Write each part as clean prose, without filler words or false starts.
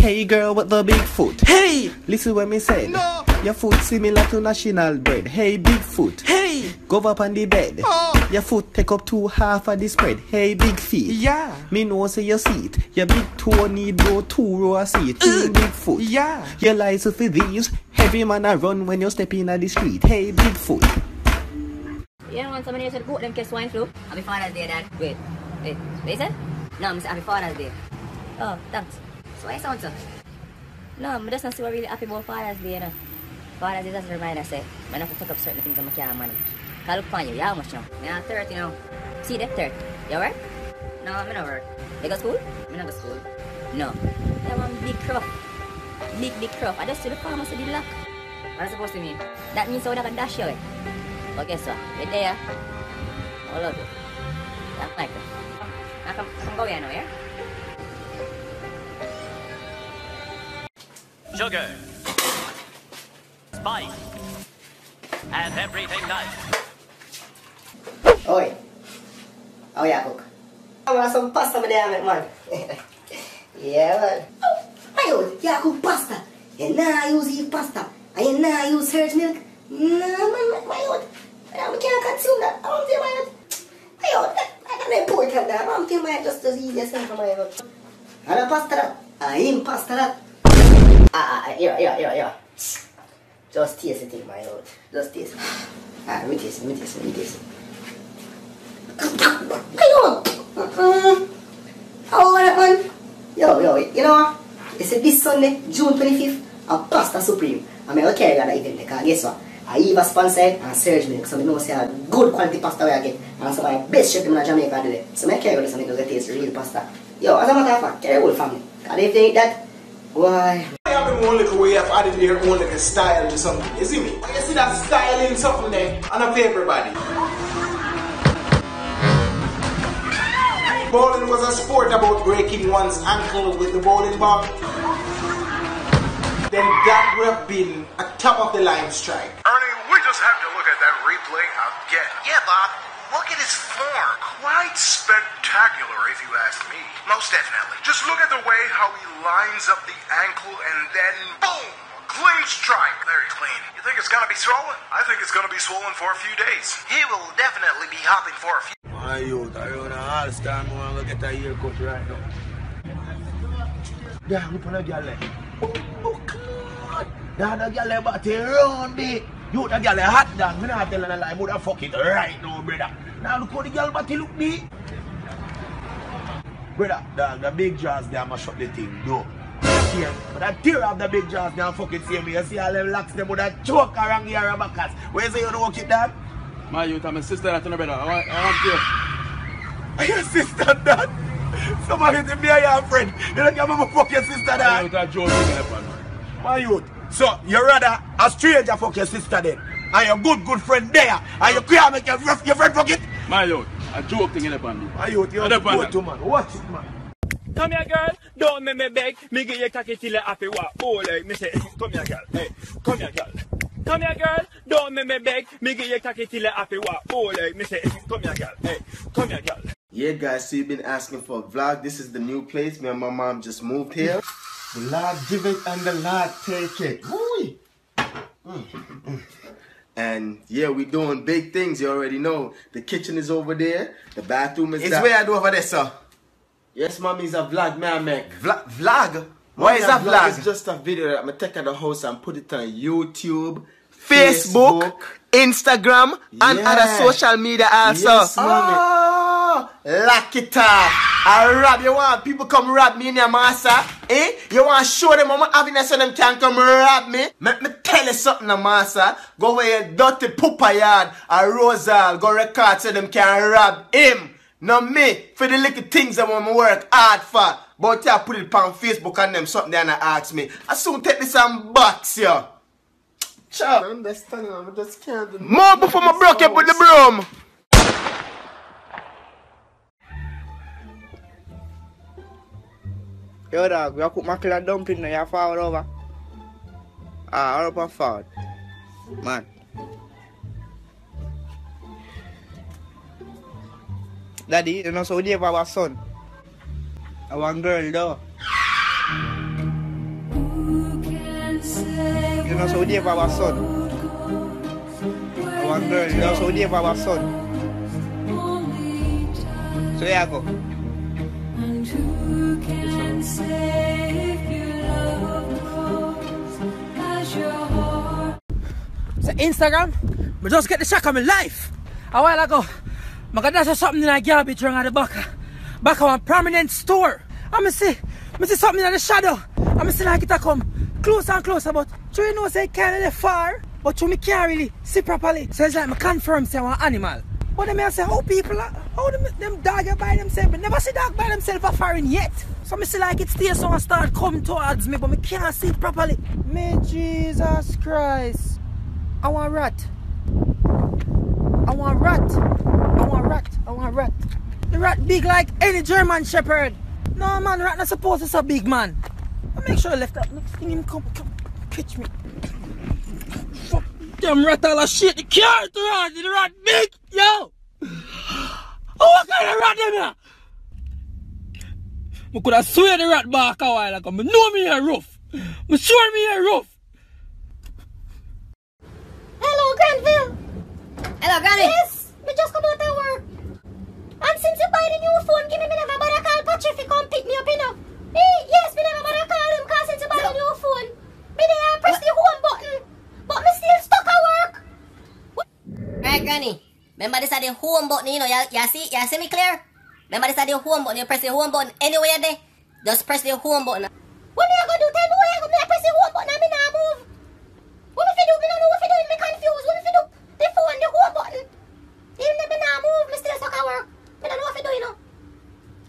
Hey girl with the big foot. Hey! Listen what me said. No. Your foot similar to national bread. Hey big foot. Hey! Go up on the bed. Oh. Your foot take up 2/2 of the spread. Hey big feet. Yeah. Me know say you see it. Your big toe need go 2 row of seat. Big foot. Yeah. Your license for these. Heavy man a run when you step in the street. Hey big foot. You know when somebody said go them catch swine flu? Happy Father's Day, Dad. Wait. What you said? No, I'm saying Happy Father's Day. Oh, thanks. So why you sound so? No, I'm just not so really happy about Father's Day, you know. Father's Day is just a reminder, say, I have to take up certain things on my can't manage. Cause look upon you, how much now? I'm 30, you know. See that 30? You work? No, I'm not work. You go school? I'm not go school. No. Yeah, I'm big crop. Big crop. I just see the pharmacy did lock. What is supposed to mean? That means I can dash you away. But guess what? You're there. I love you. That's like that. I can go here now, yeah? Sugar, spice, and everything nice. Oi. How you cook? I want some pasta me there, man. Yeah, man. Oh, my God, you cook pasta. You nah use pasta. And you nah use surge milk. Nah, man, my God. I can't consume that. I don't think my God. My God, I can't import that. I don't think my God just as easy as for my God. And a pasta that. I am pasta that. Yeah. Just taste it, my Lord. Just taste it. Let me taste it. My God! How are man? Yo, you know what? You see this Sunday, June 25th, a Pasta Supreme. I'm going to carry that event because guess what? I even sponsored and Surge Milk, so I know say a good quality pasta where I get. And some of my best chef in Jamaica today. So I carry this and I taste real pasta. Yo, as a matter of fact, carry the whole family. Because if they eat that, why? I have one little way of adding their own little style to something. You see me? You see that style in something there? And I for everybody. Bowling was a sport about breaking one's ankle with the bowling ball. Then that would have been a top of the line strike. Ernie, we just have to look at that replay again. Yeah, Bob. Look at his form. Quite spectacular, if you ask me. Most definitely. Just look at the way how he lines up the ankle and then boom! Clean strike. Very clean. You think it's gonna be swollen? I think it's gonna be swollen for a few days. He will definitely be hopping for a few. My youth, I run a all-star, I'm gonna get a haircut right now. Yeah, look at the girl there. Oh, God. That girl there body round big. You that girl hot down. Me not telling a lie, but I fuck it right now, brother. Now look how the girl body look big. Brother, the big jaws there, I'ma shut the thing, though. But I tear off the big jaws now, fucking see me. You see all them locks them with that choke around here and back. Where is it you don't work it down? My youth, I'm a sister that's no better. I want you. Are your sister that? Somebody tell me I am friend. You don't give me fuck your sister that. My youth, I'm joking. My youth. So, you rather a stranger fuck your sister then? And your good friend there? And you can't make your friend fuck it? My youth, I'm joking in the band. My youth, you're a good man. Watch it, man. Come here, girl. Don't make me beg. Me give you cocky till you happy. What? Oh, like me say, come here, girl. Hey, come here, girl. Come here, girl. Don't make me beg. Me give you cocky till you happy. What? Oh, like me say, come here, girl. Hey, come here, girl. Yeah, guys, so you've been asking for a vlog. This is the new place. Me and my mom just moved here. The Lord give it and the Lord take it. And yeah, we doing big things. You already know. The kitchen is over there. The bathroom is there. It's where I do over there, sir. Yes, mommy, it's a vlog, man, I make. Vlog? What is a vlog? It's just a video that I'm going to take out the house and put it on YouTube, Facebook, Instagram, and other social media also. Yes, mommy. Oh, lock it up. I rob. You want people come rob me in your master? Eh? You want to show them how much happiness so them can come rob me? Let me tell you something, master. Go where your dirty pooper yard or Rosal. Go record so them can rob him. Not me, for the little things I want to work hard for. But I put it on Facebook and them something they and ask me. I soon take this and box you. Chop. I understand, I just can't do more before I broke up with the broom. Yo dog, we cook mackerel dumpling now, you forward over. All up and forward. Man. Daddy, you know so we have our son. I want girl though. you know, so they have our son. Our girl, you know, so they have our son. So yeah, go. So Instagram, I just get the shock of my life. A while ago, I got dash something in a garbage run at the back of one prominent store. And I see something in the shadow. And I see like it come closer and closer, but you know say it can't really far, but you can't really see properly. So it's like I confirm say I'm an animal. But then I say how people are, how them dog are by themselves, but never see dog by themselves are foreign yet. So I see like it stays so I start coming towards me, but I can't see it properly. Me Jesus Christ. I want rat. I want rat. I want rat. I want rat. The rat big like any German shepherd. No man, rat not supposed to be so big man. I make sure I left that next thing him come catch me. Fuck them rat all a shit. The car the rat big, yo. Oh, what kind of rat them here? I could have swear the rat back a while ago. I know me here rough. I sure me here rough. Hello, Granville. Hello, Granny. Yes, we just come out of work. And since you buy the new phone, give me never bother call Patrick to come pick me up, you know. Hey, yes, me never bother call him because since you buy the new phone, me there press the home button, but me still stuck at work. Right, Granny. Remember this is the home button, you know. You see me clear? Remember this is the home button. You press the home button anywhere there. Just press the home button. What me I gonna do? Tell me what I gonna press the home button and me now move. What me fi do? Me don't know what fi do. Me confused. What me fi do? The phone, the home button. Even if me now move, me still stuck at work. Me don't know what fi do, you know.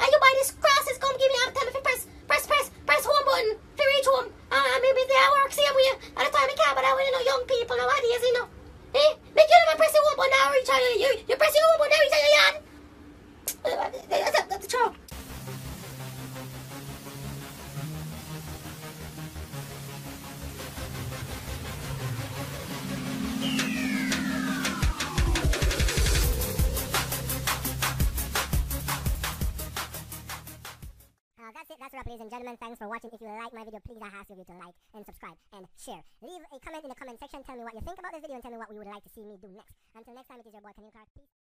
And you buy these crosses, come give me and tell me fi press home button fi reach home. Maybe they at work same way. At the time me can't, but I want you know young people nowadays, you know. Eh? Make you never press the home button now reach out. You press the home button now reach out your yard. That's the truth. That's a wrap, ladies and gentlemen. Thanks for watching. If you like my video, please I ask you to like and subscribe and share. Leave a comment in the comment section. Tell me what you think about this video and tell me what we would like to see me do next. Until next time, it is your boy Peace.